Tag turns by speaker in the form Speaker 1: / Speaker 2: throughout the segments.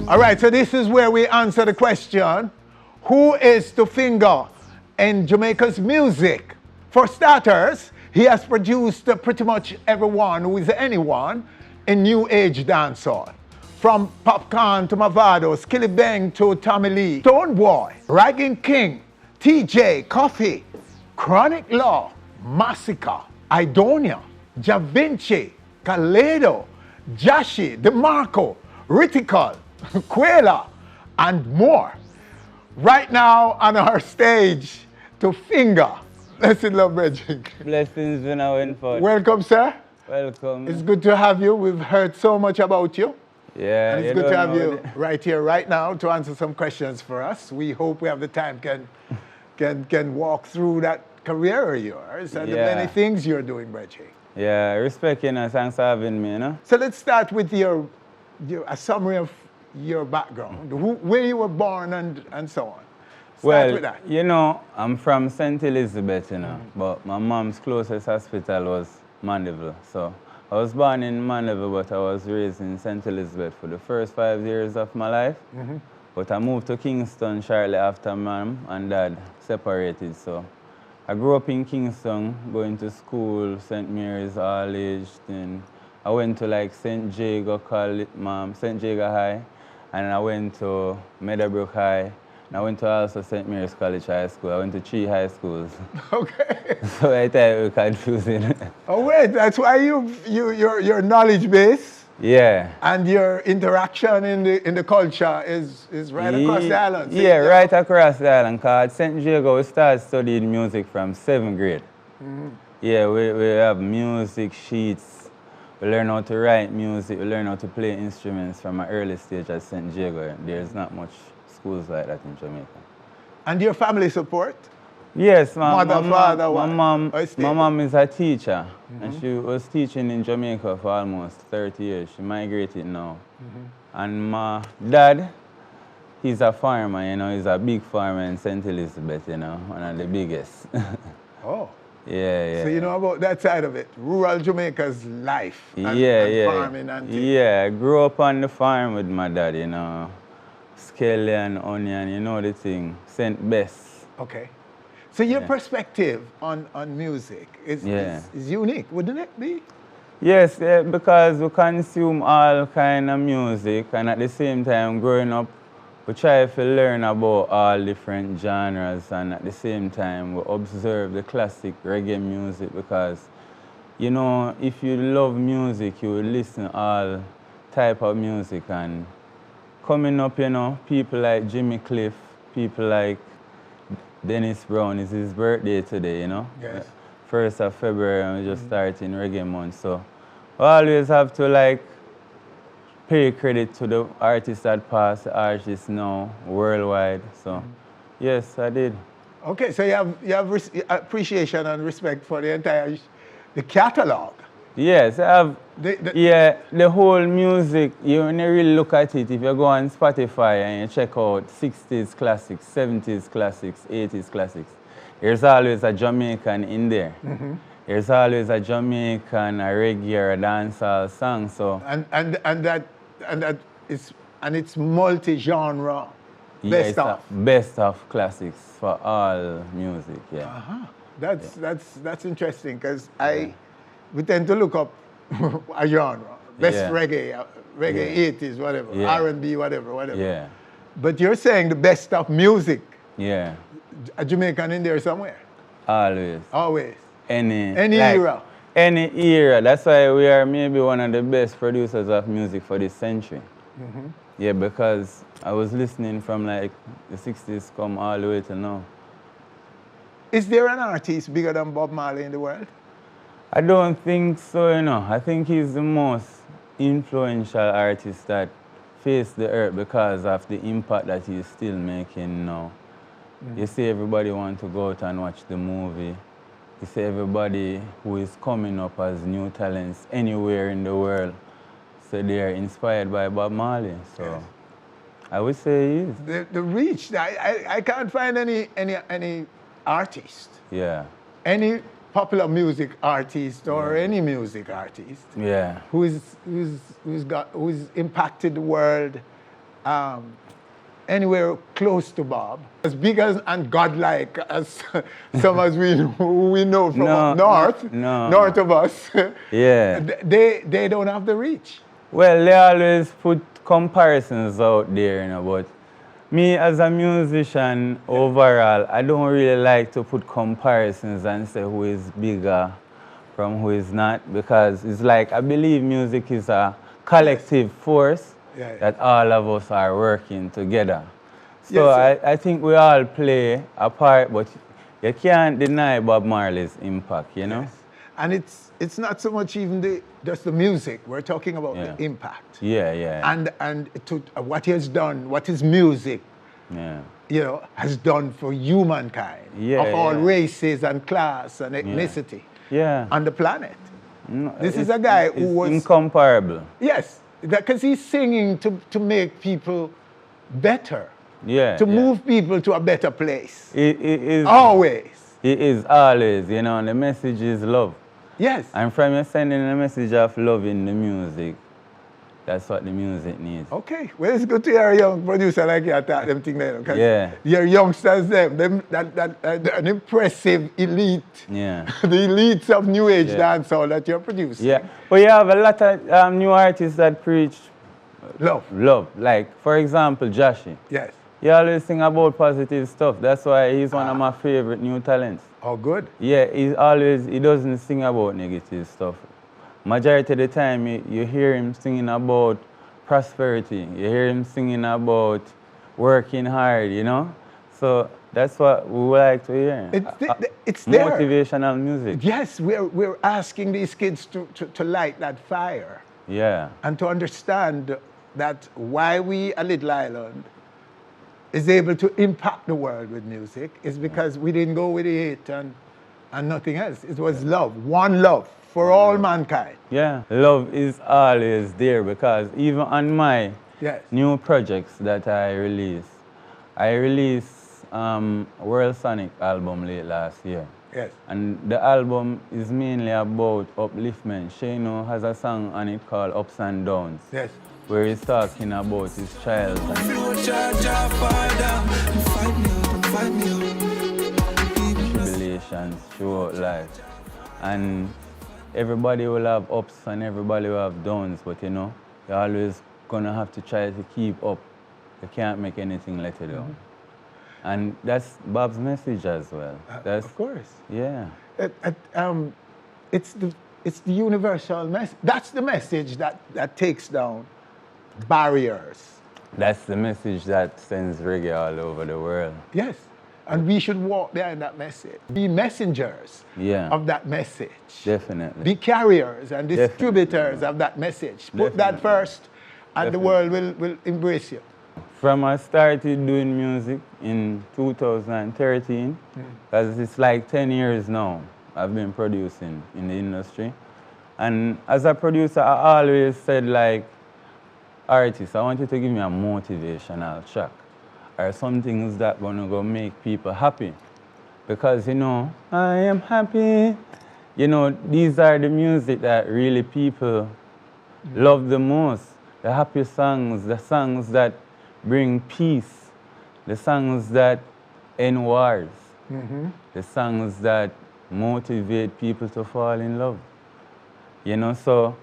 Speaker 1: All right, so this is where we answer the question, who is Tu Finga in Jamaica's music? For starters, he has produced pretty much everyone who is anyone in new age dancehall. From Popcaan to Mavado, Skillibeng to Tommy Lee, Stonebwoy, Ragging King, TJ, Coffee, Chronic Law, Massacre, Idonia, Ja Vinci, Kaledo, Jashi, DeMarco, Ritical, Quela, and more. Right now on our stage, Tu Finga. Blessed love, Reggie.
Speaker 2: Blessings when I went for.
Speaker 1: Welcome, sir.
Speaker 2: Welcome.
Speaker 1: It's good to have you. We've heard so much about you.
Speaker 2: Yeah.
Speaker 1: And it's good to have you right here, right now, to answer some questions for us. We hope we have the time can walk through that career of yours and the many things you're doing, Reggie.
Speaker 2: Yeah, respect you and thanks for having me, you know.
Speaker 1: So let's start with a summary of your background, where you were born and so on. Start with that.
Speaker 2: You know, I'm from St. Elizabeth, you know, but my mom's closest hospital was Mandeville. So I was born in Mandeville, but I was raised in St. Elizabeth for the first 5 years of my life. But I moved to Kingston shortly after mom and dad separated. So I grew up in Kingston, going to school, St. Mary's College, then I went to like St. Jago College, St. Jago High, and I went to Meadowbrook High, and I went to also St. Mary's College High School. I went to 3 high schools. Okay. So I thought it was confusing.
Speaker 1: Oh wait, that's why your knowledge base and your interaction in the culture is right across the island.
Speaker 2: Yeah, right across the island. Cause at St. Jago we started studying music from 7th grade. Yeah, we have music sheets. We learn how to write music. We learn how to play instruments from an early stage at St. Jago. There's not much schools like that in Jamaica. And
Speaker 1: your family support?
Speaker 2: Yes, my mom is a teacher, and she was teaching in Jamaica for almost 30 years. She migrated now. And my dad, he's a farmer, you know, he's a big farmer in St. Elizabeth, you know, one of the biggest.
Speaker 1: Oh.
Speaker 2: Yeah.
Speaker 1: So you know about that side of it, rural Jamaica's life and farming and things.
Speaker 2: Yeah, I grew up on the farm with my dad, you know. Scallion, onion, you know the thing, St. Bess.
Speaker 1: Okay. So your perspective on music is unique, wouldn't it be?
Speaker 2: Yes, because we consume all kind of music, and at the same time, growing up, we try to learn about all different genres, and at the same time, we observe the classic reggae music because, you know, if you love music, you will listen to all type of music. And coming up, you know, people like Jimmy Cliff, people like Dennis Brown, it's his birthday today, you know?
Speaker 1: Yes.
Speaker 2: 1st of February, and we just starting reggae month, so we always have to like pay credit to the artists that passed, the artists now, worldwide. So, yes, I did.
Speaker 1: Okay, so you have appreciation and respect for the entire catalog.
Speaker 2: Yes, I have. The whole music, you really look at it, if you go on Spotify and you check out 60s classics, 70s classics, 80s classics, there's always a Jamaican in there. There's always a Jamaican, a reggae, or a dancehall song. So
Speaker 1: it's multi-genre.
Speaker 2: Best of classics for all music. Yeah.
Speaker 1: That's interesting because we tend to look up a genre, best reggae 80s, whatever, R&B, whatever.
Speaker 2: Yeah.
Speaker 1: But you're saying the best of music.
Speaker 2: Yeah.
Speaker 1: A Jamaican in there somewhere.
Speaker 2: Always. Any
Speaker 1: era.
Speaker 2: Any era. That's why we are maybe one of the best producers of music for this century. Yeah, because I was listening from like the 60s come all the way to now.
Speaker 1: Is there an artist bigger than Bob Marley in the world?
Speaker 2: I don't think so, you know. I think he's the most influential artist that faced the earth because of the impact that he's still making now. You see everybody want to go out and watch the movie. You see everybody who is coming up as new talents anywhere in the world. So they are inspired by Bob Marley. So I would say he is.
Speaker 1: The reach, I can't find any artist.
Speaker 2: Yeah.
Speaker 1: Any popular music artist or any music artist.
Speaker 2: Yeah.
Speaker 1: Who's impacted the world anywhere close to Bob, as big as and godlike as some as we know from up north, north of us,
Speaker 2: Yeah.
Speaker 1: they don't have the reach.
Speaker 2: Well, they always put comparisons out there, you know, but me as a musician overall, I don't really like to put comparisons and say who is bigger from who is not, because it's like I believe music is a collective force that all of us are working together. So I think we all play a part, but you can't deny Bob Marley's impact, you know?
Speaker 1: Yes. And it's not so much even just the music. We're talking about the impact. And to what he has done, what his music, you know, has done for humankind of all races and class and ethnicity on the planet.
Speaker 2: No,
Speaker 1: this is a guy who was
Speaker 2: incomparable.
Speaker 1: Yes, because he's singing to make people better. To move people to a better place.
Speaker 2: It is
Speaker 1: always.
Speaker 2: It is always, you know, and the message is love.
Speaker 1: Yes.
Speaker 2: And from you sending a message of love in the music, that's what the music needs.
Speaker 1: Okay. Well, it's good to hear a young producer like you attack them things there. Because your youngsters, them an impressive elite.
Speaker 2: Yeah.
Speaker 1: The elites of new age dancehall that you're producing.
Speaker 2: Yeah. But you have a lot of new artists that preach
Speaker 1: love.
Speaker 2: Love. Like, for example, Joshy.
Speaker 1: Yes.
Speaker 2: He always sing about positive stuff. That's why he's one of my favorite new talents.
Speaker 1: Oh, good.
Speaker 2: Yeah, he doesn't sing about negative stuff. Majority of the time, you hear him singing about prosperity. You hear him singing about working hard, you know? So that's what we would like to hear.
Speaker 1: It's there.
Speaker 2: Motivational music.
Speaker 1: Yes, we're asking these kids to light that fire.
Speaker 2: Yeah.
Speaker 1: And to understand that why we, a little island, is able to impact the world with music is because we didn't go with the hate and nothing else. It was love, one love for all mankind.
Speaker 2: Yeah, love is always there, because even on my new projects that I released World Sonic album late last year.
Speaker 1: Yes.
Speaker 2: And the album is mainly about upliftment. Shano has a song on it called Ups and Downs.
Speaker 1: Yes.
Speaker 2: Where he's talking about his child and tribulations throughout life. And everybody will have ups and everybody will have downs, but you know, you're always gonna have to try to keep up. You can't make anything let you down. And that's Bob's message as well.
Speaker 1: Of course.
Speaker 2: Yeah.
Speaker 1: It's the universal message. That's the message that takes down barriers.
Speaker 2: That's the message that sends reggae all over the world.
Speaker 1: Yes. And we should walk behind that message. Be messengers of that message.
Speaker 2: Definitely.
Speaker 1: Be carriers and distributors of that message. Put that first and the world will embrace you.
Speaker 2: From I started doing music in 2013, because it's like 10 years now I've been producing in the industry. And as a producer, I always said, like, artists, I want you to give me a motivational track or something that's gonna go make people happy. Because, you know, I am happy. You know, these are the music that really people love the most. The happy songs, the songs that bring peace, the songs that end wars, the songs that motivate people to fall in love. You know, so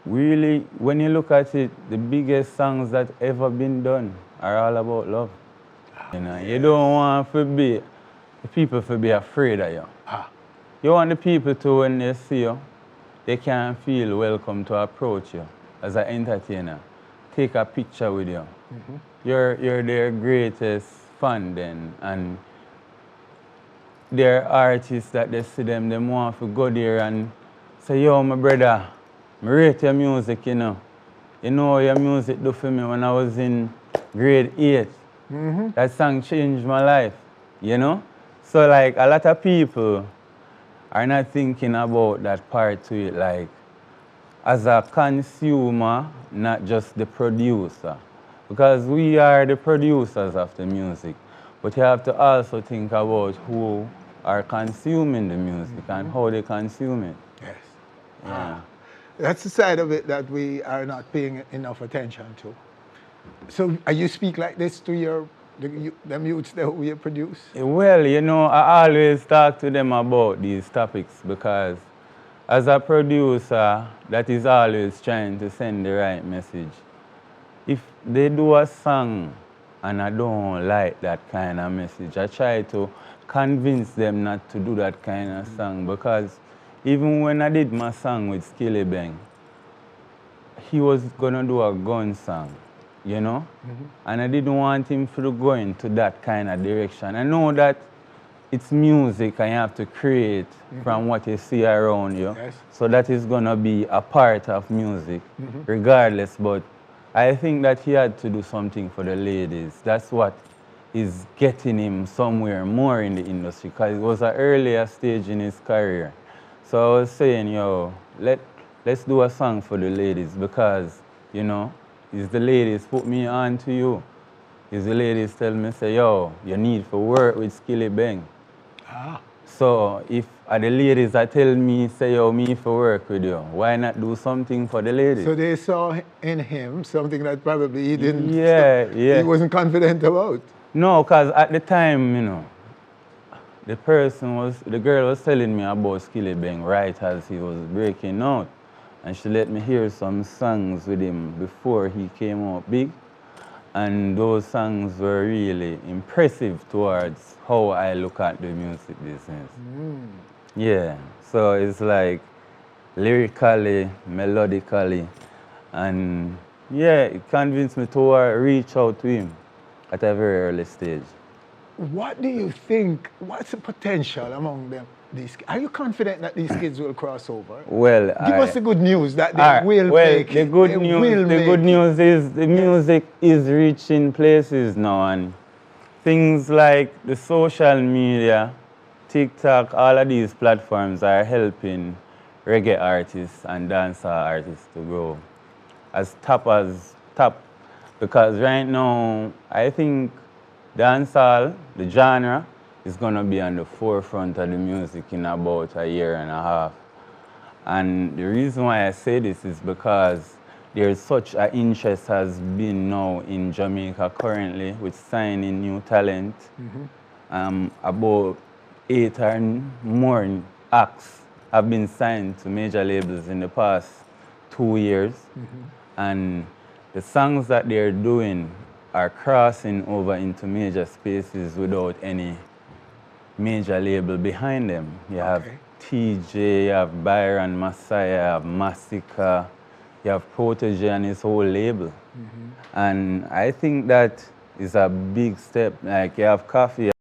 Speaker 2: really, when you look at it, the biggest songs that ever been done are all about love. You know, you don't want the people to be afraid of you. You want the people to, when they see you, they can feel welcome to approach you as an entertainer. Take a picture with you. You're their greatest fan then, and they're artists that they see them want to go there and say, yo, my brother, I rate your music, you know. You know what your music do for me when I was in grade 8. That song changed my life, you know? So like a lot of people are not thinking about that part to it, like as a consumer, not just the producer. Because we are the producers of the music. But you have to also think about who are consuming the music and how they consume it.
Speaker 1: Yes.
Speaker 2: Yeah.
Speaker 1: That's the side of it that we are not paying enough attention to. So you speak like this to them youths that who you produce?
Speaker 2: Well, you know, I always talk to them about these topics because as a producer, that is always trying to send the right message. If they do a song and I don't like that kind of message, I try to convince them not to do that kind of song because even when I did my song with Skillibeng, he was gonna do a gun song, you know? And I didn't want him to go into that kind of direction. I know that it's music and you have to create from what you see around you.
Speaker 1: Yes.
Speaker 2: So that is gonna be a part of music, regardless. But I think that he had to do something for the ladies. That's what is getting him somewhere more in the industry because it was an earlier stage in his career. So I was saying, yo, let's do a song for the ladies because, you know, it's the ladies put me on to you. It's the ladies tell me, say, yo, you need to work with Skillibeng. So if the ladies that tell me, say, yo, me for work with you, why not do something for the ladies?
Speaker 1: So they saw in him something that probably he didn't.
Speaker 2: Yeah.
Speaker 1: He wasn't confident about.
Speaker 2: No, because at the time, you know, the girl was telling me about Skillibeng right as he was breaking out. And she let me hear some songs with him before he came out big. And those songs were really impressive towards how I look at the music business. Yeah, so it's like lyrically, melodically, and yeah, it convinced me to reach out to him at a very early stage.
Speaker 1: What do you think, what's the potential among them? Are you confident that these kids will cross over?
Speaker 2: Well,
Speaker 1: give us the good news that they will make it.
Speaker 2: The good news is the music is reaching places now, and things like the social media, TikTok, all of these platforms are helping reggae artists and dancehall artists to grow as top. Because right now, I think dancehall, the genre, is going to be on the forefront of the music in about a year and a half. And the reason why I say this is because there's such an interest has been now in Jamaica currently with signing new talent. About 8 or more acts have been signed to major labels in the past 2 years. And the songs that they're doing are crossing over into major spaces without any major label behind them. You have TJ, you have Byron Messiah, you have Massacre, you have Protege and his whole label. And I think that is a big step. Like you have Coffee.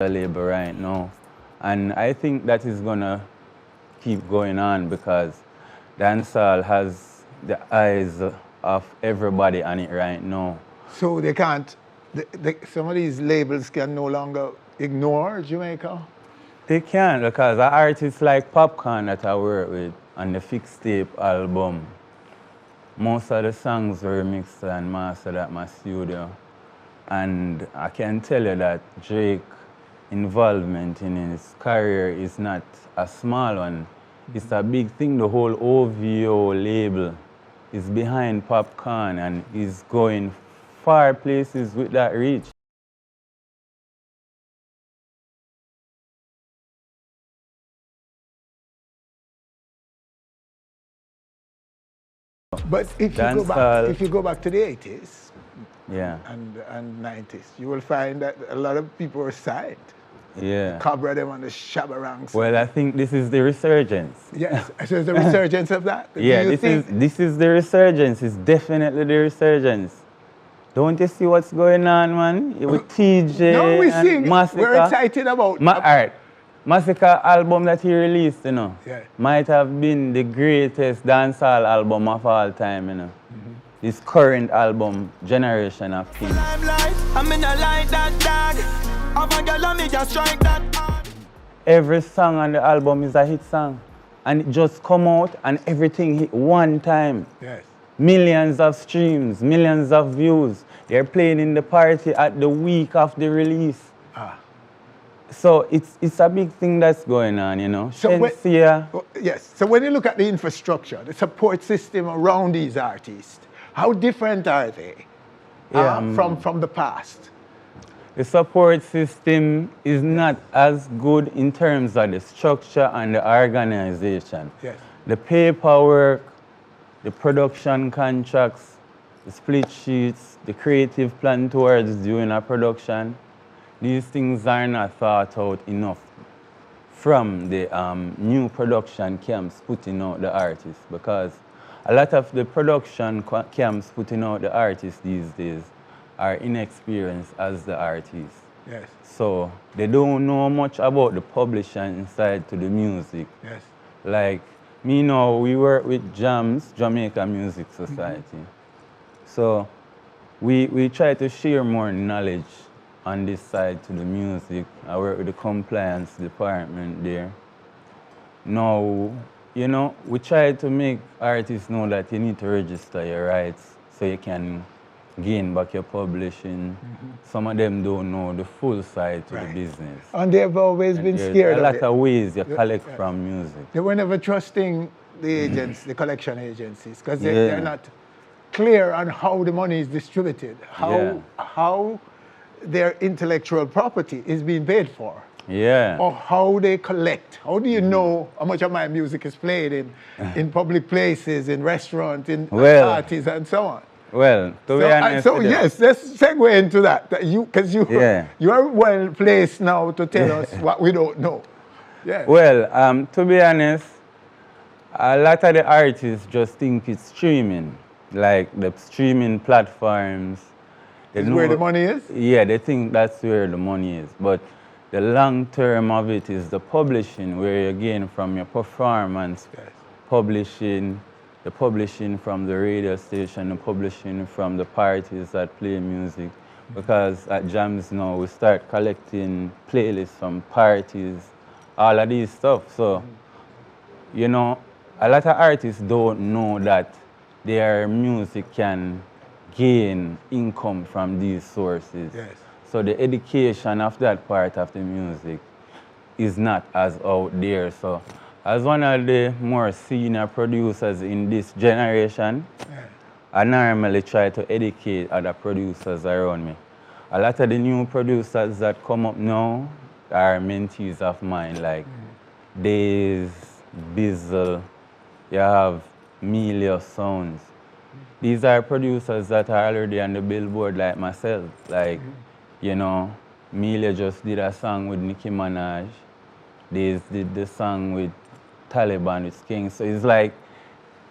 Speaker 2: Label right now. And I think that is gonna keep going on because dancehall has the eyes of everybody on it right now.
Speaker 1: So they can't, some of these labels can no longer ignore Jamaica?
Speaker 2: They can, because artists like Popcaan that I work with on the Fixed Tape album, most of the songs were mixed and mastered at my studio. And I can tell you that Drake's involvement in his career is not a small one. It's a big thing. The whole OVO label is behind Popcaan and is going far places with that reach.
Speaker 1: But if you go back to the 80s and 90s, you will find that a lot of people were signed.
Speaker 2: Yeah.
Speaker 1: Cobra them on the Shabba ranks.
Speaker 2: Well, I think this is the resurgence.
Speaker 1: Yes, so it's the resurgence of that.
Speaker 2: Yeah, this is the resurgence. It's definitely the resurgence. Don't you see what's going on, man? With TJ
Speaker 1: no, we
Speaker 2: and
Speaker 1: sing.
Speaker 2: Massacre.
Speaker 1: We're excited about
Speaker 2: Alright. Massacre album that he released, you know,
Speaker 1: yeah,
Speaker 2: might have been the greatest dancehall album of all time, you know. This current album, Generation of Kings. Every song on the album is a hit song. And it just come out and everything hit one time.
Speaker 1: Yes.
Speaker 2: Millions of streams, millions of views. They're playing in the party at the week of the release. So it's a big thing that's going on, you know.
Speaker 1: So
Speaker 2: Shensia,
Speaker 1: yes. So when you look at the infrastructure, the support system around these artists, how different are they from the past?
Speaker 2: the support system is not as good in terms of the structure and the organization.
Speaker 1: Yes.
Speaker 2: The paperwork, the production contracts, the split sheets, the creative plan towards doing a production, these things are not thought out enough from the new production camps putting out the artists, because a lot of the production camps putting out the artists these days are inexperienced as the artists.
Speaker 1: Yes.
Speaker 2: So they don't know much about the publishing side to the music.
Speaker 1: Yes.
Speaker 2: Like me now, we work with JAMS, Jamaica Music Society. So we try to share more knowledge on this side to the music. I work with the compliance department there. Now, you know, we try to make artists know that you need to register your rights so you can gain back your publishing. Some of them don't know the full side to the business.
Speaker 1: And they've always been scared
Speaker 2: of it. A lot
Speaker 1: of
Speaker 2: of ways you collect from music.
Speaker 1: They were never trusting the agents, the collection agencies, because they're not clear on how the money is distributed, how their intellectual property is being paid for.
Speaker 2: Yeah.
Speaker 1: Or how they collect. How do you know how much of my music is played in public places, in restaurants, in parties, and so on?
Speaker 2: Well, to be honest,
Speaker 1: yes, let's segue into that. Because you are well placed now to tell us what we don't know. Yeah.
Speaker 2: Well, to be honest, a lot of the artists just think it's streaming, like the streaming platforms.
Speaker 1: Is where the money is?
Speaker 2: Yeah, they think that's where the money is. But the long term of it is the publishing, where you gain from your performance, publishing, the publishing from the radio station, the publishing from the parties that play music. Because at Jams now, we start collecting playlists from parties, all of these stuff. So, you know, a lot of artists don't know that their music can gain income from these sources.
Speaker 1: Yes.
Speaker 2: So the education of that part of the music is not as out there. So as one of the more senior producers in this generation, I normally try to educate other producers around me. A lot of the new producers that come up now are mentees of mine, like Days, Bizzle, you have Melia Sounds. These are producers that are already on the billboard like myself. Like, you know, Melia just did a song with Nicki Minaj. Days did the song with Taliban, with King. So it's like,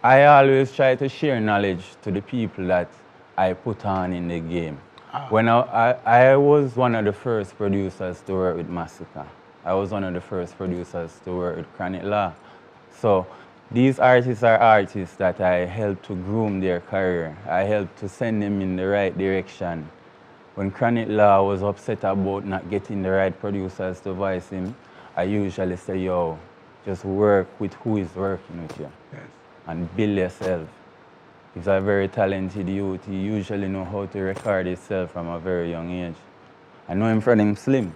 Speaker 2: I always try to share knowledge to the people that I put on in the game. When I was one of the first producers to work with Massacre. I was one of the first producers to work with Chronic Law. So these artists are artists that I helped to groom their career. I helped to send them in the right direction. When Chronic Law was upset about not getting the right producers to voice him, I usually say, yo, just work with who is working with you.
Speaker 1: Yes.
Speaker 2: And build yourself. He's a very talented youth. He usually know how to record himself from a very young age. I know him from him slim.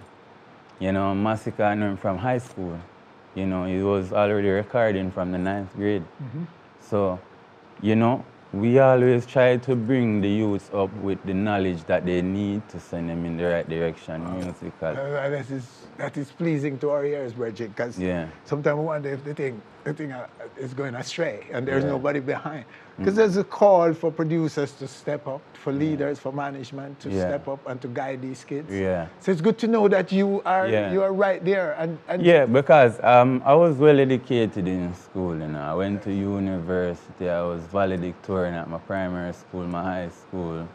Speaker 2: You know, Massacre, I know him from high school. You know, he was already recording from the 9th grade. So, you know, we always try to bring the youths up with the knowledge that they need to send them in the right direction musically.
Speaker 1: That is pleasing to our ears, Bridget, because sometimes we wonder if the thing is going astray and there's nobody behind. Because there's a call for producers to step up, for leaders, for management to step up and to guide these kids. So it's good to know that you are right there. And
Speaker 2: because I was well educated in school. You know, I went to university. I was valedictorian at my primary school, my high school.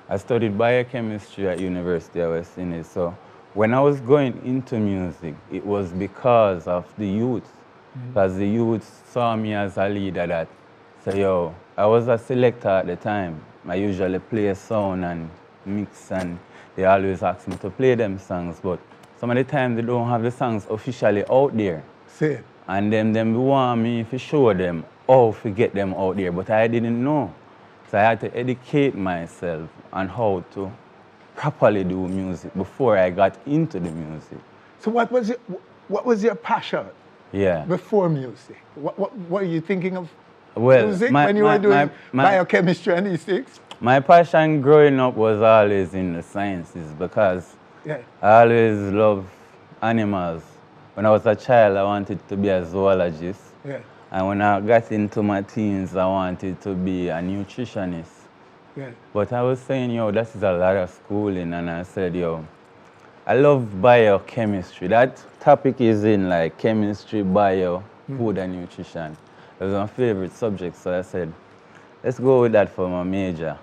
Speaker 2: I studied biochemistry at University of West Indies. So when I was going into music, it was because of the youth. Because the youth saw me as a leader that said, yo, I was a selector at the time. I usually play a sound and mix, and they always ask me to play them songs, but some of the time they don't have the songs officially out there.
Speaker 1: See.
Speaker 2: And them want me to show them how to get them out there, but I didn't know. So I had to educate myself on how to properly do music before I got into the music.
Speaker 1: So what was your passion
Speaker 2: Yeah.
Speaker 1: before music? What were you thinking of
Speaker 2: Well,
Speaker 1: music when you were doing biochemistry and these things?
Speaker 2: My passion growing up was always in the sciences because
Speaker 1: Yeah.
Speaker 2: I always loved animals. When I was a child, I wanted to be a zoologist.
Speaker 1: Yeah.
Speaker 2: And when I got into my teens, I wanted to be a nutritionist.
Speaker 1: Yeah.
Speaker 2: But I was saying, yo, that is a lot of schooling. And I said, yo, I love biochemistry. That topic is in like chemistry, bio, food and nutrition. It was my favorite subject. So I said, let's go with that for my major.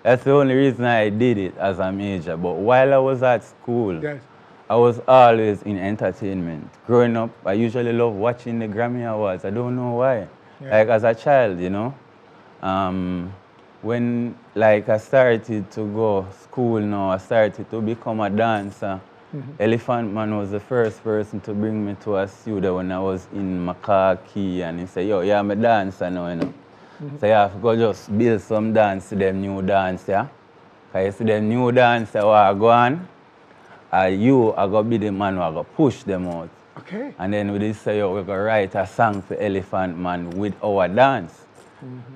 Speaker 2: That's the only reason I did it as a major. But while I was at school,
Speaker 1: Yes.
Speaker 2: I was always in entertainment. Growing up, I usually loved watching the Grammy Awards. I don't know why.
Speaker 1: Yeah.
Speaker 2: Like as a child, you know. When like I started to go school now, I started to become a dancer. Elephant Man was the first person to bring me to a studio when I was in Makaki, and he said, yo, yeah, I'm a dancer now, you know. So you have to go just build some dance to them new dance, yeah? Because you see them new dance that I go on, you are going to be the man who are going to push them out.
Speaker 1: Okay.
Speaker 2: And then we just say, yo, we're going to write a song for Elephant Man with our dance.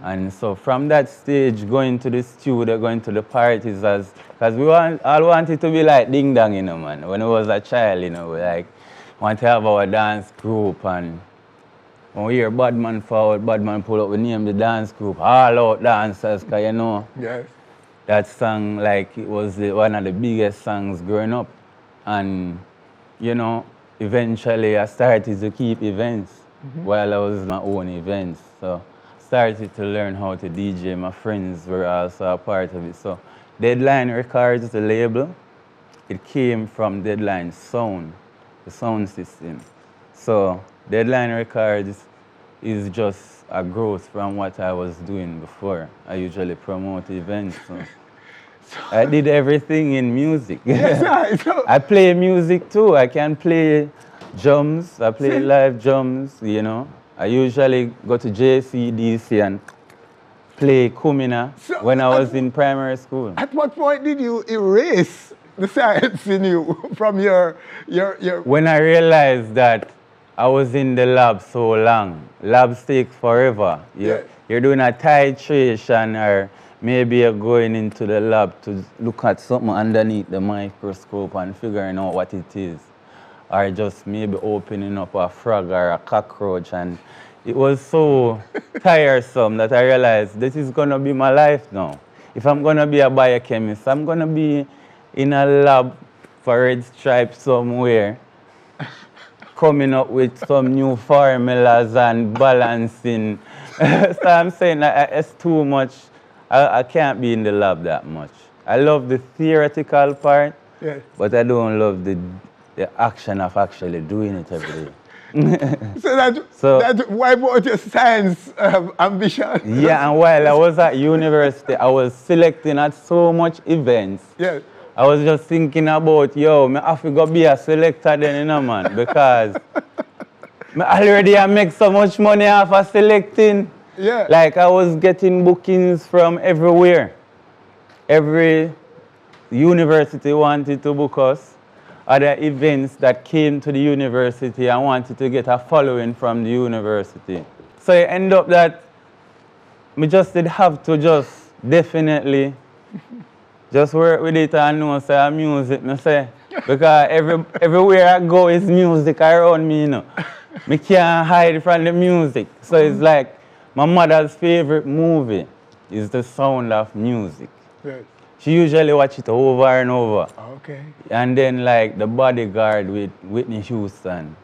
Speaker 2: And so from that stage, going to the studio, going to the parties, because we all wanted to be like Ding Dong, you know, man. When I was a child, you know, we like want to have our dance group, and when we hear Badman forward, Badman pull up, we name the dance group All Out Dancers, because you know,
Speaker 1: Yes.
Speaker 2: that song, like, it was one of the biggest songs growing up. And, you know, eventually I started to keep events while I was my own events. So started to learn how to DJ. My friends were also a part of it. So Deadline Records, the label, it came from Deadline Sound, the sound system. So Deadline Records is just a growth from what I was doing before. I usually promote events. So I did everything in music.
Speaker 1: Yes, right. So,
Speaker 2: I play music too. I can play drums. I play live drums, you know. I usually go to JCDC and play Kumina when I was in primary school.
Speaker 1: at what point did you erase the science in you from your
Speaker 2: When I realized that I was in the lab so long, labs take forever.
Speaker 1: Yeah.
Speaker 2: You're doing a titration, or maybe you're going into the lab to look at something underneath the microscope and figuring out what it is. Or just maybe opening up a frog or a cockroach. And it was so tiresome that I realized this is going to be my life now. If I'm going to be a biochemist, I'm going to be in a lab for Red Stripe somewhere, coming up with some new formulas and balancing. So I'm saying that it's too much. I can't be in the lab that much. I love the theoretical part,
Speaker 1: Yes.
Speaker 2: but I don't love the action of actually doing it every day.
Speaker 1: So that wipe out your science ambition.
Speaker 2: Yeah, and while I was at university, I was selecting at so much events.
Speaker 1: Yes.
Speaker 2: I was just thinking about, yo, I have to go be a selector then, you know, man, because I already make so much money off of selecting.
Speaker 1: Yeah.
Speaker 2: Like, I was getting bookings from everywhere. Every university wanted to book us. Other events that came to the university, I wanted to get a following from the university. So it ended up that I just did have to just definitely just work with it and know say music, me say. Because everywhere I go is music around me, you know. Me can't hide from the music. So it's like my mother's favorite movie is The Sound of Music.
Speaker 1: Yes.
Speaker 2: She usually watch it over and over.
Speaker 1: Okay.
Speaker 2: And then like The Bodyguard with Whitney Houston.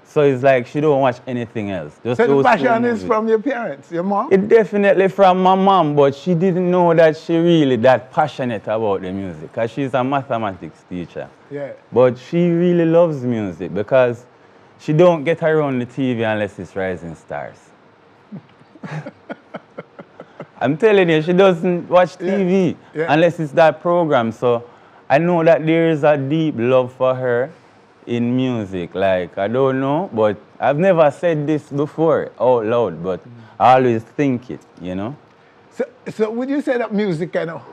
Speaker 2: So it's like she don't watch anything else. Just
Speaker 1: So the
Speaker 2: those two
Speaker 1: passion is
Speaker 2: movies.
Speaker 1: from your parents, your mom?
Speaker 2: It definitely from my mom, but she didn't know that she really that passionate about the music, because she's a mathematics teacher.
Speaker 1: Yeah.
Speaker 2: But she really loves music because she don't get around the TV unless it's Rising Stars. I'm telling you, she doesn't watch TV unless it's that program. So I know that there is a deep love for her in music. Like, I don't know, but I've never said this before out loud, but I always think it, you know?
Speaker 1: So would you say that music kind of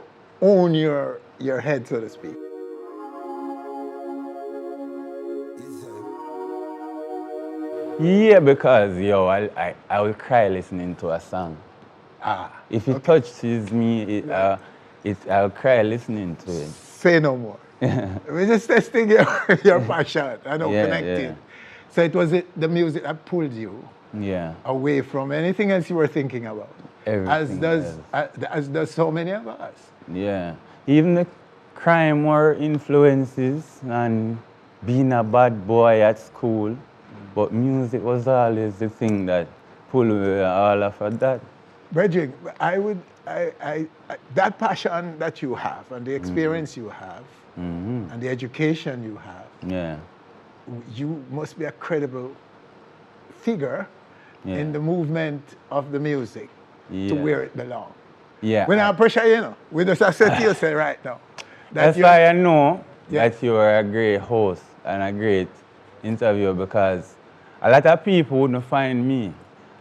Speaker 1: own your head, so to speak?
Speaker 2: Yeah, because yo, I will cry listening to a song. If it touches me, I'll cry listening to it.
Speaker 1: Say no more. We're just testing your passion. I know, connected.
Speaker 2: Yeah.
Speaker 1: So it was the music that pulled you away from anything else you were thinking about.
Speaker 2: Everything
Speaker 1: as does so many of us.
Speaker 2: Yeah. Even the crime or influences and being a bad boy at school. But music was always the thing that pulled me all of that.
Speaker 1: Bridget, that passion that you have and the experience you have and the education you have, you must be a credible figure in the movement of the music to where it belongs.
Speaker 2: Yeah.
Speaker 1: When I pressure you, we just accept you say right now.
Speaker 2: That's why I know that you are a great host and a great interviewer, because a lot of people wouldn't find me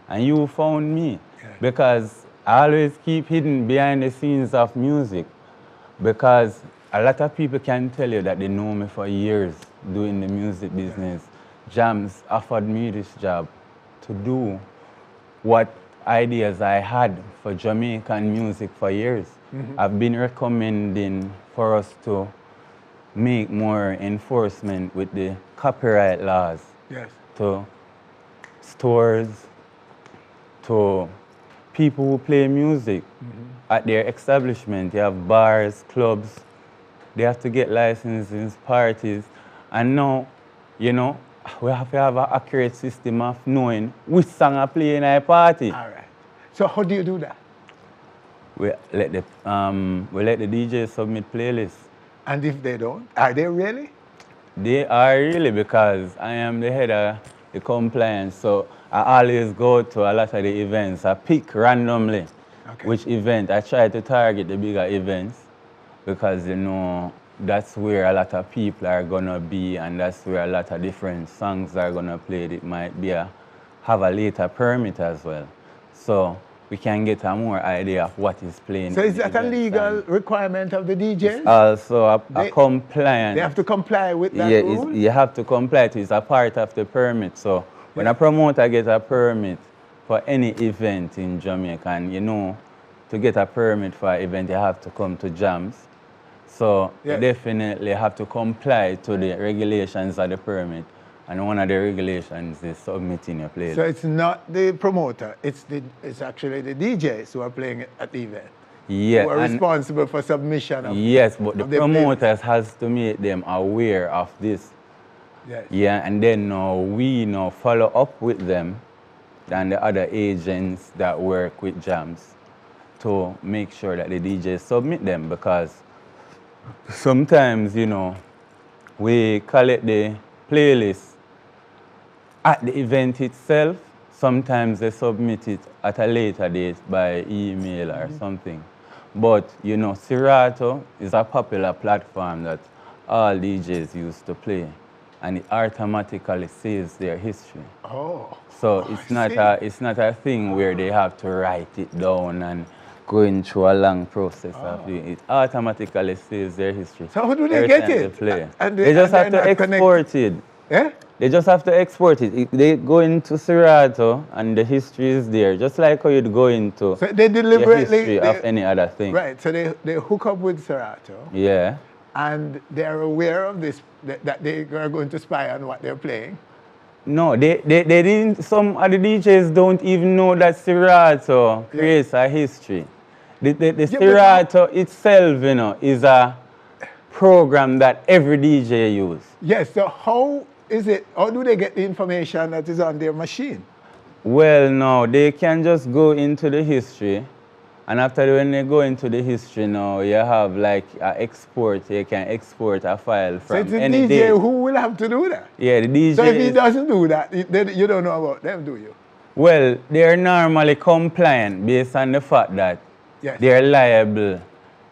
Speaker 2: and you found me because I always keep hidden behind the scenes of music, because a lot of people can tell you that they know me for years doing the music business. Jams offered me this job to do what ideas I had for Jamaican music for years. I've been recommending for us to make more enforcement with the copyright laws to stores, to people who play music at their establishment. You have bars, clubs, they have to get licenses, parties, and now, you know, we have to have an accurate system of knowing which song I play in a party.
Speaker 1: All right. So how do you do that?
Speaker 2: We let the DJs submit playlists.
Speaker 1: And if they don't, are they really?
Speaker 2: They are really, because I am the head of the compliance, so I always go to a lot of the events. I pick randomly which event. I try to target the bigger events because, you know, that's where a lot of people are gonna be, and that's where a lot of different songs are gonna play. It might be have a later permit as well, so we can get a more idea of what is playing.
Speaker 1: So is that a legal requirement of the DJs?
Speaker 2: It's also a compliance.
Speaker 1: They have to comply with that rule?
Speaker 2: You have to comply to it. It's a part of the permit. So when a promoter gets a permit for any event in Jamaica, and you know, to get a permit for an event, you have to come to jams. So you definitely have to comply to the regulations of the permit. And one of the regulations is submitting your playlist.
Speaker 1: So it's not the promoter, it's actually the DJs who are playing at the event.
Speaker 2: Yes.
Speaker 1: Who are responsible for submission of
Speaker 2: but the promoters has to make them aware of this.
Speaker 1: Yes.
Speaker 2: Yeah, and then we follow up with them and the other agents that work with jams to make sure that the DJs submit them, because sometimes, you know, we collect the playlist at the event itself. Sometimes they submit it at a later date by email or something. But, you know, Serato is a popular platform that all DJs used to play, and it automatically saves their history. So it's not a thing where they have to write it down and going through a long process of doing it. It automatically saves their history.
Speaker 1: So how do they get it?
Speaker 2: They just have to export it.
Speaker 1: Yeah?
Speaker 2: They just have to export it. They go into Serato and the history is there, just like how you'd go into the history of any other thing.
Speaker 1: Right, so they hook up with Serato.
Speaker 2: Yeah.
Speaker 1: And they're aware of this, that they are going to spy on what they're playing.
Speaker 2: No, they didn't. Some of the DJs don't even know that Serato creates a history. The Serato itself, you know, is a program that every DJ uses.
Speaker 1: Yes, so how do they get the information that is on their machine?
Speaker 2: Well, no, they can just go into the history, and after when they go into the history now, you have like an export. You can export a file from any
Speaker 1: So it's the DJ who will have to do that?
Speaker 2: Yeah, the DJ.
Speaker 1: So if he doesn't do that, you don't know about them, do you?
Speaker 2: Well, they're normally compliant based on the fact that they're liable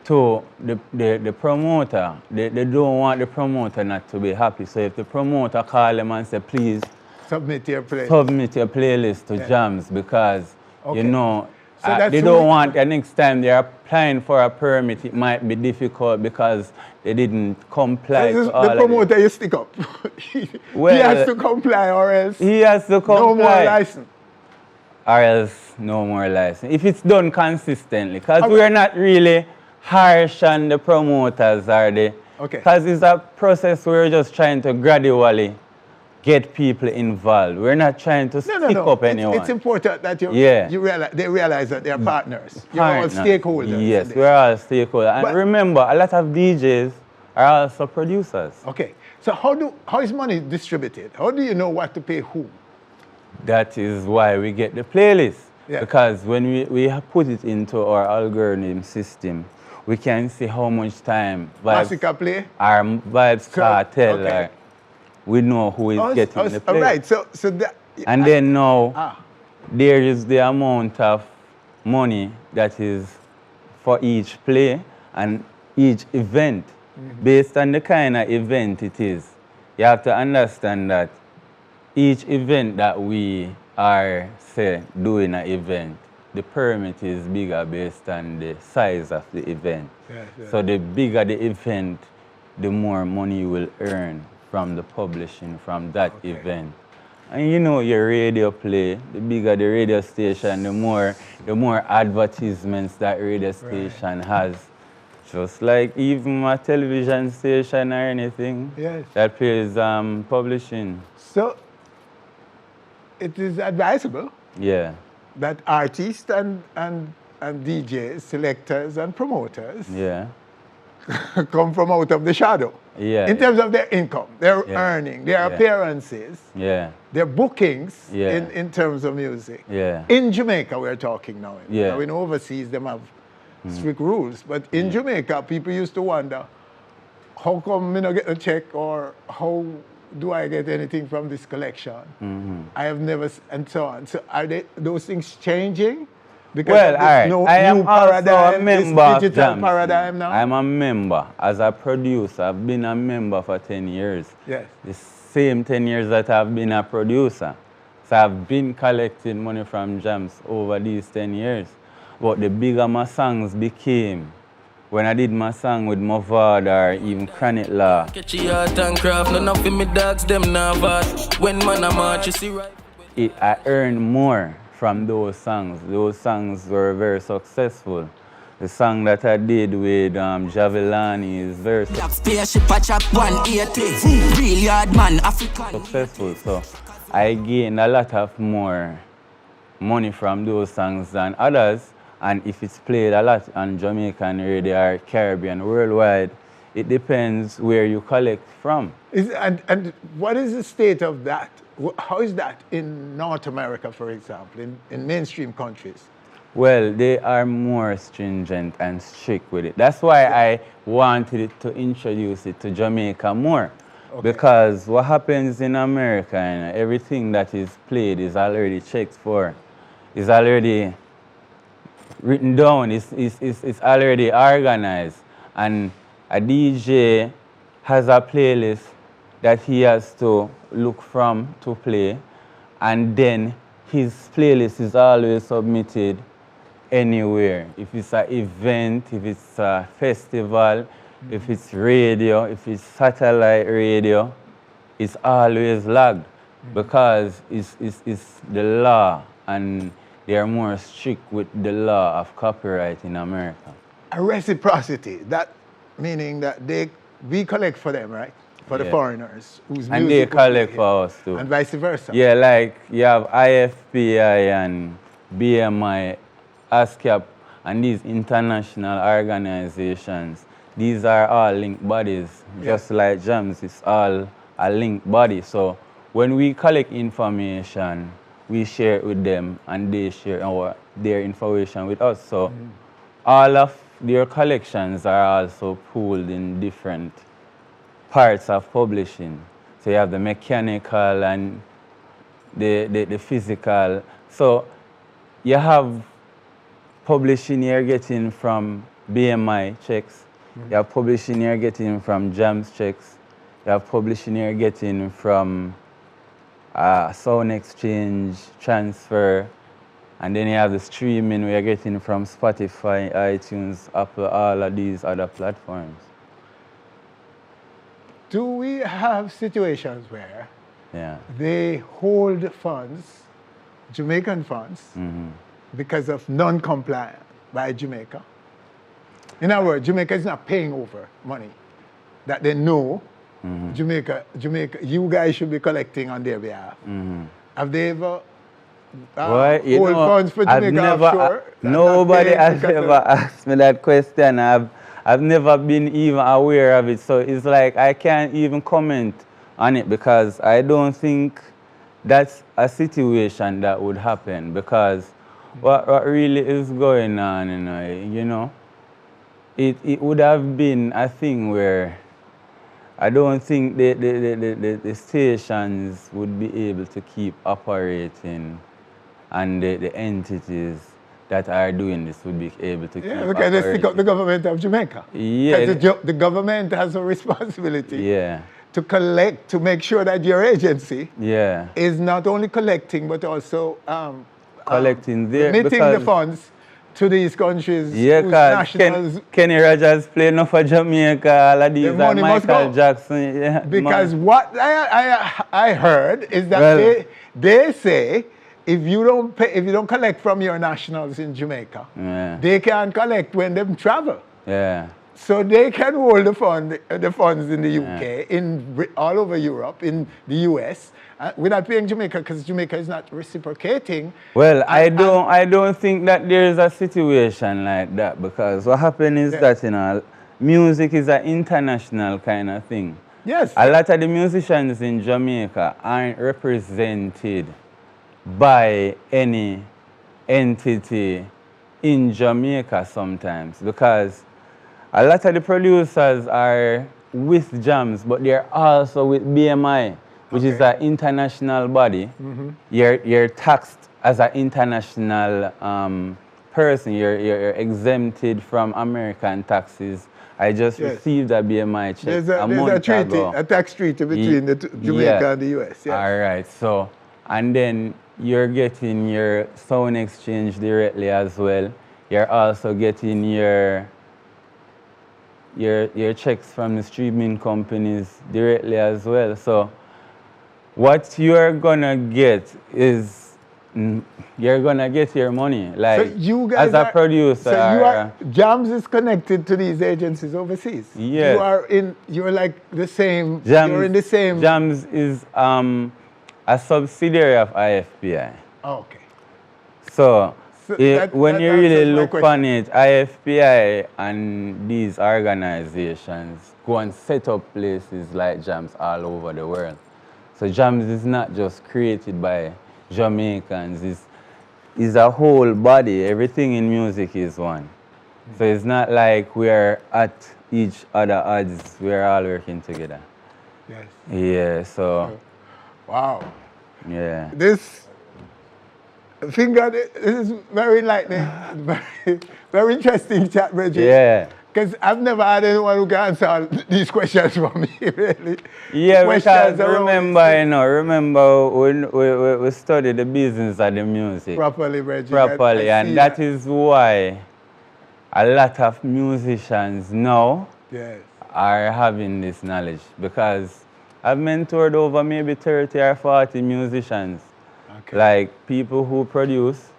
Speaker 2: to the promoter. They don't want the promoter not to be happy. So if the promoter call them and say, please
Speaker 1: submit your playlist
Speaker 2: to jams, because you know
Speaker 1: So
Speaker 2: they don't want, the next time they're applying for a permit, it might be difficult because they didn't comply to all
Speaker 1: the promoter you stick up. He has to comply or else
Speaker 2: he has to comply.
Speaker 1: no more license.
Speaker 2: Or else no more license. If it's done consistently, because we're not really harsh on the promoters, are they?
Speaker 1: Okay.
Speaker 2: Because it's a process we're just trying to gradually get people involved. We're not trying to stick up anyone.
Speaker 1: It's important that they realize that they're partners. You're all stakeholders.
Speaker 2: Yes, we're all stakeholders. And remember, a lot of DJs are also producers.
Speaker 1: Okay. So how is money distributed? How do you know what to pay who?
Speaker 2: That is why we get the playlist.
Speaker 1: Yeah.
Speaker 2: Because when we have put it into our algorithm system, we can see how much time
Speaker 1: Massacre play?
Speaker 2: Our Vibes Cartel, we know who is getting the play.
Speaker 1: All right. So that,
Speaker 2: and then now, there is the amount of money that is for each play and each event. Based on the kind of event it is, you have to understand that each event that we are, say, doing an event, the permit is bigger based on the size of the event. So the bigger the event, the more money you will earn from the publishing from that event. And you know your radio play, the bigger the radio station, the more advertisements that radio station has. Just like even a television station or anything that pays publishing.
Speaker 1: So it is advisable that artists and DJs, selectors and promoters come from out of the shadow. In terms of their income, their earning, their appearances, their bookings in terms of music. In Jamaica we're talking now. Now in overseas them have strict rules, but in Jamaica people used to wonder, how come I don't get a check, or how do I get anything from this collection? I have never, and so on. So are those things changing? Because there's no new paradigm, this digital paradigm now?
Speaker 2: I'm a member. As a producer, I've been a member for 10 years.
Speaker 1: Yes.
Speaker 2: The same 10 years that I've been a producer. So I've been collecting money from jams over these 10 years. But the bigger my songs became, when I did my song with Mavado or even Chronic Law, I earned more from those songs. Those songs were very successful. The song that I did with Javelani is very successful. So I gained a lot of more money from those songs than others. And if it's played a lot on Jamaican radio or Caribbean worldwide, it depends where you collect from.
Speaker 1: And what is the state of that? How is that in North America, for example, in mainstream countries?
Speaker 2: Well, they are more stringent and strict with it. That's why I wanted to introduce it to Jamaica more. Because what happens in America, everything that is played is already checked for, is already written down, it's already organized. And a DJ has a playlist that he has to look from to play, and then his playlist is always submitted anywhere. If it's an event, if it's a festival, if it's radio, if it's satellite radio, it's always logged because it's the law, and they are more strict with the law of copyright in America.
Speaker 1: A reciprocity, that meaning that we collect for them, right? For the foreigners whose music
Speaker 2: and they collect for us too.
Speaker 1: And vice versa.
Speaker 2: Yeah, like you have IFPI and BMI, ASCAP, and these international organizations. These are all linked bodies. Just like jams, it's all a linked body. So when we collect information, we share it with them, and they share their information with us. So all of their collections are also pooled in different parts of publishing. So you have the mechanical and the physical. So you have publishing you're getting from BMI checks. You have publishing you're getting from Jams checks. You have publishing you're getting from Sound Exchange, transfer. And then you have the streaming we are getting from Spotify, iTunes, Apple, all of these other platforms.
Speaker 1: Do we have situations where
Speaker 2: Yeah.
Speaker 1: they hold funds, Jamaican funds, because of non-compliance by Jamaica? In other words, Jamaica is not paying over money that they know Jamaica, you guys should be collecting on their behalf. Have they ever hold funds for Jamaica offshore?
Speaker 2: Nobody has ever asked me that question. I've never been even aware of it. So it's like I can't even comment on it because I don't think that's a situation that would happen because what really is going on, you know, it would have been a thing where I don't think the stations would be able to keep operating and the entities that are doing this would be able to keep operating.
Speaker 1: Because they stick up the government of Jamaica.
Speaker 2: Yeah.
Speaker 1: Because the government has a responsibility to collect, to make sure that your agency is not only collecting but also
Speaker 2: collecting
Speaker 1: remitting the funds to these countries whose nationals...
Speaker 2: Kenny Rogers played enough for Jamaica, all of these,
Speaker 1: money
Speaker 2: Michael Jackson. Yeah,
Speaker 1: because what I heard is that they say if you don't collect from your nationals in Jamaica, they can collect when they travel.
Speaker 2: Yeah.
Speaker 1: So they can hold the funds in the UK, all over Europe, in the US, without paying Jamaica because Jamaica is not reciprocating.
Speaker 2: Well, I don't think that there is a situation like that because what happened is that, you know, music is an international kind of thing.
Speaker 1: Yes.
Speaker 2: A lot of the musicians in Jamaica aren't represented by any entity in Jamaica sometimes because a lot of the producers are with Jams, but they're also with BMI, which is an international body. You're taxed as an international person. You're exempted from American taxes. I just received a BMI check a month ago.
Speaker 1: A tax treaty between Jamaica and the US. Yes.
Speaker 2: All right. So, and then you're getting your sound exchange directly as well. You're also getting your checks from the streaming companies directly as well. So what you're gonna get is you're gonna get your money. Like, so you guys as a producer.
Speaker 1: So Jams is connected to these agencies overseas.
Speaker 2: Yes.
Speaker 1: You're like the same.
Speaker 2: Jams,
Speaker 1: you're in the same.
Speaker 2: Jams is a subsidiary of IFPI.
Speaker 1: Oh, okay.
Speaker 2: So when you really look on it, IFPI and these organizations go and set up places like Jams all over the world. So Jams is not just created by Jamaicans, it's a whole body. Everything in music is one. So it's not like we're at each other odds, we're all working together.
Speaker 1: Yes.
Speaker 2: Yeah, so.
Speaker 1: Wow.
Speaker 2: Yeah.
Speaker 1: This is very enlightening, very interesting chat, Reggie.
Speaker 2: Yeah.
Speaker 1: Because I've never had anyone who can answer these questions for me, really.
Speaker 2: Yeah, because remember when we studied the business of the music.
Speaker 1: Properly, Reggie.
Speaker 2: Properly, and that is why a lot of musicians now are having this knowledge. Because I've mentored over maybe 30 or 40 musicians. Okay. Like people who produce,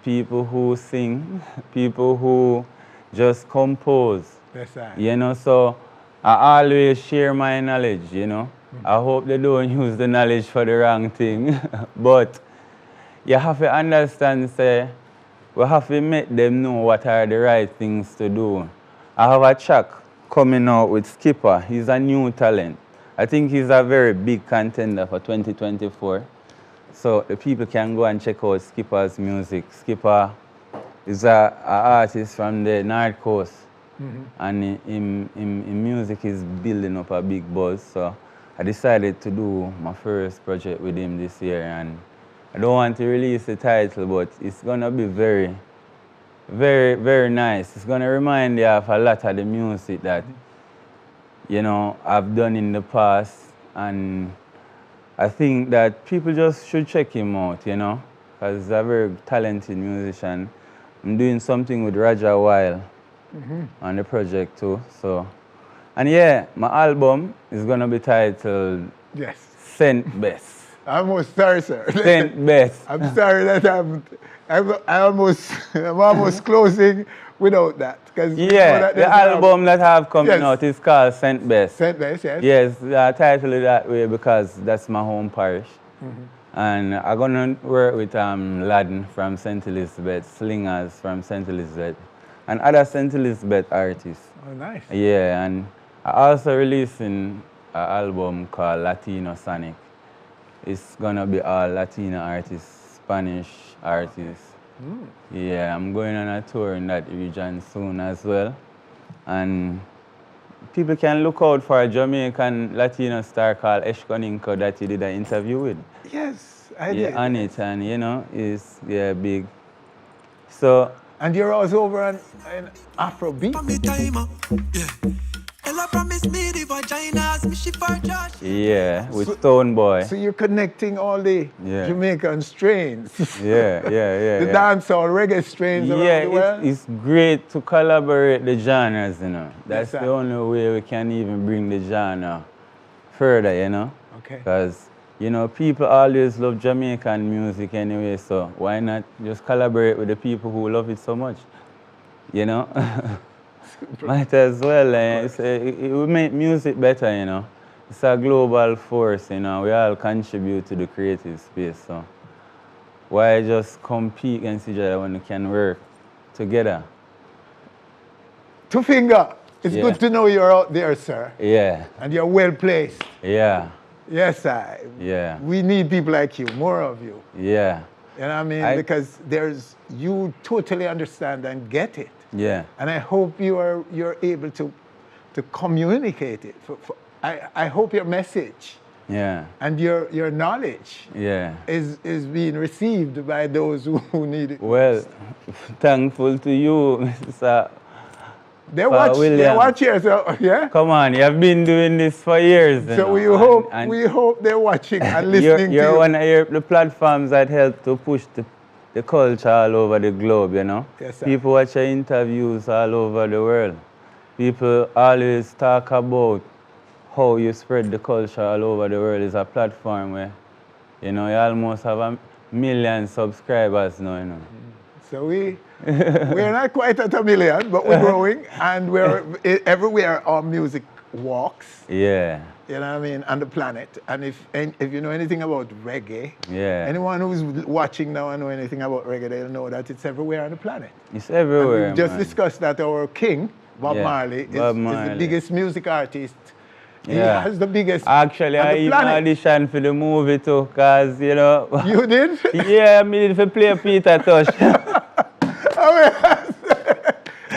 Speaker 2: people who sing, people who just compose.
Speaker 1: That's right.
Speaker 2: You know, so I always share my knowledge, you know. I hope they don't use the knowledge for the wrong thing. But you have to understand, say, we have to make them know what are the right things to do. I have a track coming out with Skipper. He's a new talent. I think he's a very big contender for 2024. So the people can go and check out Skipper's music. Skipper is an artist from the North Coast. And in music is building up a big buzz. So I decided to do my first project with him this year. And I don't want to release the title, but it's going to be very, very, very nice. It's going to remind you of a lot of the music that, you know, I've done in the past. And I think that people just should check him out, you know. because he's a very talented musician. I'm doing something with Roger Weil on the project too. So, and yeah, my album is gonna be titled
Speaker 1: Yes.
Speaker 2: Saint Best.
Speaker 1: I'm almost sorry, sir.
Speaker 2: Saint Best.
Speaker 1: I'm sorry that I'm almost closing without that.
Speaker 2: Yeah, the album that I have coming out is called Saint Best.
Speaker 1: Saint Best, yes.
Speaker 2: Yes, I titled it that way because that's my home parish. And I'm gonna work with Laden from St. Elizabeth, Slingers from St. Elizabeth, and other St. Elizabeth artists.
Speaker 1: Oh, nice.
Speaker 2: Yeah, and I also releasing an album called Latino Sonic. It's gonna be all Latino artists, Spanish artists. Yeah, I'm going on a tour in that region soon as well. And people can look out for a Jamaican Latino star called Eshkoninko that you did an interview with.
Speaker 1: Yes, I did.
Speaker 2: On it, and you know, it's big. So.
Speaker 1: And you're also over on Afrobeat.
Speaker 2: Yeah, with Stonebwoy.
Speaker 1: So you're connecting all the Jamaican strains.
Speaker 2: Yeah.
Speaker 1: The dancehall, reggae strains around the world.
Speaker 2: It's great to collaborate the genres, you know. That's the only way we can even bring the genre further, you know.
Speaker 1: Okay.
Speaker 2: Because, you know, people always love Jamaican music anyway, so why not just collaborate with the people who love it so much, you know? Might as well. It will make music better, you know. It's a global force, you know. We all contribute to the creative space, so why just compete against each other when we can work together?
Speaker 1: Tu Finga, it's good to know you're out there, sir.
Speaker 2: Yeah.
Speaker 1: And you're well placed.
Speaker 2: Yeah.
Speaker 1: Yes, I.
Speaker 2: Yeah.
Speaker 1: We need people like you, more of you.
Speaker 2: Yeah.
Speaker 1: You know what I mean? Because you totally understand and get it.
Speaker 2: Yeah.
Speaker 1: And I hope you're able to communicate it. I hope your message and your knowledge is being received by those who need it.
Speaker 2: Well, thankful to you, Mr.
Speaker 1: They watch here, so yeah.
Speaker 2: Come on, you have been doing this for years.
Speaker 1: So we hope they're watching and listening to you.
Speaker 2: You're one of the platforms that help to push the culture all over the globe, you know.
Speaker 1: Yes, sir.
Speaker 2: People watch your interviews all over the world. People always talk about how you spread the culture all over the world. Is a platform where, you know, you almost have 1 million subscribers now, you know.
Speaker 1: So we're not quite at 1 million, but we're growing, and we're everywhere our music walks.
Speaker 2: Yeah.
Speaker 1: You know what I mean? On the planet. And if you know anything about reggae, anyone who's watching now and know anything about reggae, they'll know that it's everywhere on the planet.
Speaker 2: It's everywhere.
Speaker 1: And we just discussed that our king, Bob Marley, is the biggest music artist. He has the biggest.
Speaker 2: Actually, I even auditioned for the movie too, because, you know.
Speaker 1: You did?
Speaker 2: Yeah, I did for play Peter Tosh.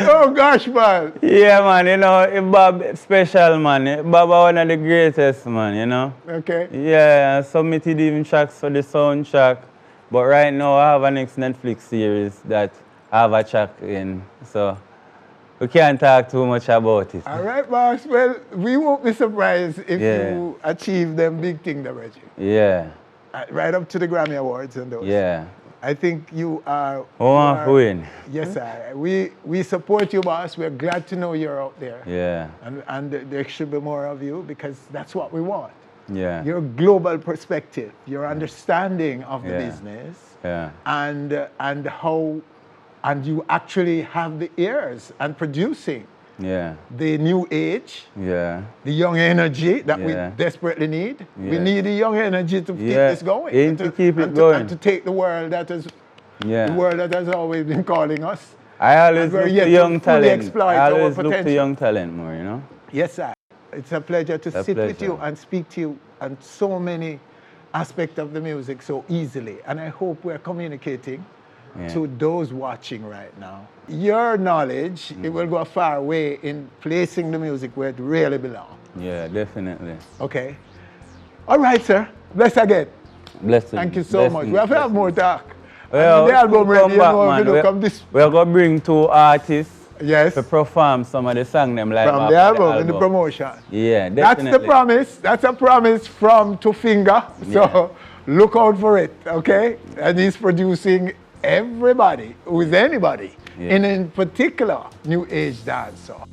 Speaker 1: Oh gosh, man.
Speaker 2: Yeah, man, you know, Bob special, man. Bob one of the greatest, man, you know.
Speaker 1: Okay.
Speaker 2: Yeah, I submitted even tracks for the soundtrack. But right now I have a next Netflix series that I have a track in. So we can't talk too much about it.
Speaker 1: All right, boss. Well, we won't be surprised if you achieve them big things, Reggie.
Speaker 2: Yeah.
Speaker 1: Right up to the Grammy Awards and those.
Speaker 2: Yeah.
Speaker 1: I think you are.
Speaker 2: Win.
Speaker 1: Yes, sir. We support you, boss. We're glad to know you're out there.
Speaker 2: Yeah.
Speaker 1: And there should be more of you because that's what we want.
Speaker 2: Yeah.
Speaker 1: Your global perspective, your understanding of the business.
Speaker 2: Yeah.
Speaker 1: And how, and you actually have the ears and producing.
Speaker 2: Yeah.
Speaker 1: The new age.
Speaker 2: Yeah.
Speaker 1: The young energy that we desperately need.
Speaker 2: Yeah.
Speaker 1: We need the young energy to keep this going.
Speaker 2: And to keep it going.
Speaker 1: And to take the world that is the world that has always been calling us.
Speaker 2: I always look to young talent. I always
Speaker 1: look
Speaker 2: to young talent more, you know?
Speaker 1: Yes, sir. It's a pleasure to sit with you and speak to you on so many aspects of the music so easily. And I hope we're communicating to those watching right now. Your knowledge, it will go a far way in placing the music where it really belongs.
Speaker 2: Yeah, definitely.
Speaker 1: Okay. All right, sir. Bless again.
Speaker 2: Bless you.
Speaker 1: Thank you so much. We have to have more talk.
Speaker 2: Well,
Speaker 1: the album ready,
Speaker 2: we're going to bring 2 artists
Speaker 1: to
Speaker 2: perform some of the songs them like
Speaker 1: from the album in the promotion.
Speaker 2: Yeah, definitely.
Speaker 1: That's the promise. That's a promise from Tu Finga. So Look out for it, okay? And he's producing everybody who is anybody,
Speaker 2: Yeah.
Speaker 1: in particular, New Age dancehall.